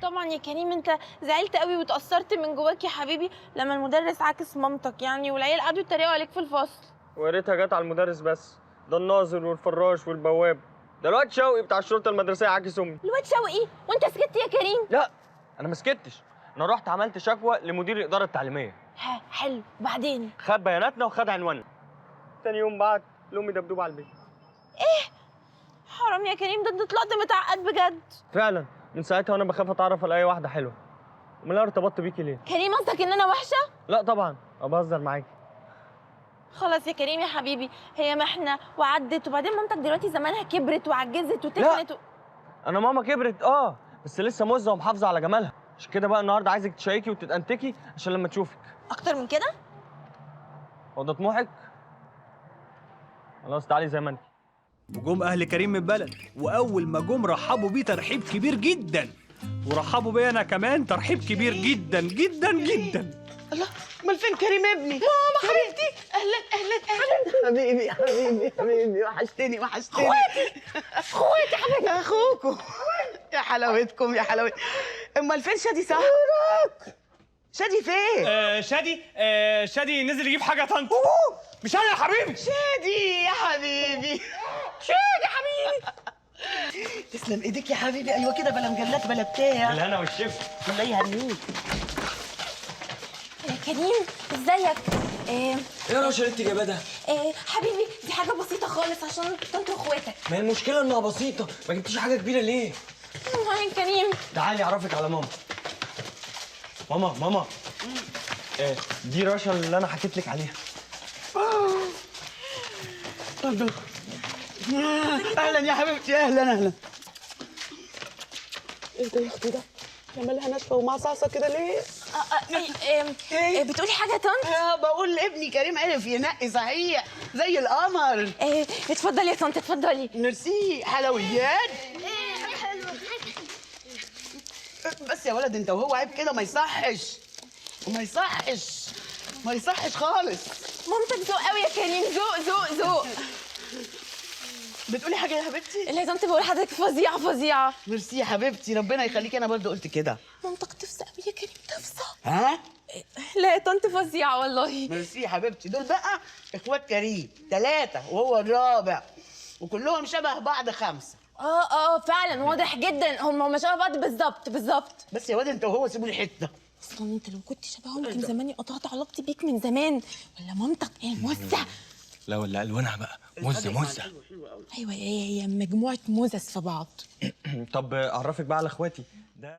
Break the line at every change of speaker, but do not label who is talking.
طبعا يا كريم، انت زعلت قوي واتأثرت من جواك يا حبيبي لما المدرس عاكس مامتك يعني، والعيال قعدوا يتريقوا عليك في الفصل.
ويا ريتها جت على المدرس بس، ده الناظر والفراش والبواب، ده الواد شوقي بتاع الشرطه المدرسيه عاكس امي.
الواد شوقي؟ وانت سكت يا كريم؟
لا انا ما سكتش، انا رحت عملت شكوى لمدير الاداره التعليميه.
ها حلو، وبعدين؟
خد بياناتنا وخد عنواننا. تاني يوم بعت لامي دبدوب على البيت.
ايه؟ حرام يا كريم، ده انت طلعت متعقد بجد.
فعلا من ساعتها وانا بخاف اتعرف على اي واحده حلوه. امال انا ارتبطت بيكي ليه؟
كريم قصدك ان انا وحشه؟
لا طبعا، انا بهزر معاكي.
خلاص يا كريم يا حبيبي، هي محنه وعدت، وبعدين مامتك دلوقتي زمانها كبرت وعجزت وتخنت
انا ماما كبرت بس لسه مزه ومحافظه على جمالها، عشان كده بقى النهارده عايزك تشيكي وتتأنتكي عشان لما تشوفك.
اكتر من كده؟
هو ده طموحك؟ خلاص تعالي زي ما انت.
وجم اهل كريم من البلد، واول ما جم رحبوا بيه ترحيب كبير جدا، ورحبوا بيا انا كمان ترحيب كبير جدا جدا جدا.
الله، امال فين كريم ابني؟
ماما حبيبتي، اهلا اهلا اهلا.
حبيبي حبيبي حبيبي، وحشتني وحشتني.
اخواتي حبيبتي.
اخوكم، يا حلاوتكم يا حلاوتكم. امال فين شادي؟ صح، شادي فين؟
شادي نزل يجيب حاجه يا طنط. مش انا يا حبيبي.
شادي يا حبيبي،
شادي حبيبي.
تسلم ايديك يا حبيبي. ايوه كده، بلا مجلات بلا بتاع.
بالهنا والشفا.
الله يهنيك.
يا كريم ازيك؟
ايه يا رشا اللي انت جايباه ده؟
حبيبي دي حاجه بسيطه خالص عشان طنط واخواتك.
ما هي المشكله انها بسيطه، ما جبتيش حاجه كبيره ليه؟
يا كريم
تعالي اعرفك على ماما.
ماما دي رشا اللي انا حكيت لك عليها.
اهلا يا حبيبتي، اهلا اهلا. ايه ده يا اختي ده؟ يا مالها ناشفه ومعصعصه كده ليه؟
بتقولي حاجه يا طنط؟
بقول لابني كريم عرف ينقي صحيح زي القمر.
اتفضلي يا طنط اتفضلي.
ميرسي. حلويات؟ بس يا ولد انت وهو عيب كده، ما يصحش وما يصحش ما يصحش خالص.
مامتك ذوق قوي يا كريم، ذوق.
بتقولي حاجه يا حبيبتي؟
اللي يا طنط بقول لحضرتك فظيعه.
ميرسي يا حبيبتي، ربنا يخليكي. انا برضه قلت كده.
مامتك تفصى قوي يا كريم، تفصى.
ها؟
لا يا طنط فظيعه والله.
ميرسي يا حبيبتي. دول بقى اخوات كريم 3 وهو الرابع، وكلهم شبه بعض 5.
فعلا واضح جدا، هم شبه بعض بالظبط.
بس يا واد انت وهو سيبوا لي حته.
اصلا انت لو كنت شبههم كان زماني قطعت علاقتي بيك من زمان. ولا مامتك ايه موزه؟
لا ولا الوانها بقى موزه.
ايوه هي مجموعه موزس في بعض.
طب اعرفك بقى على اخواتي. ده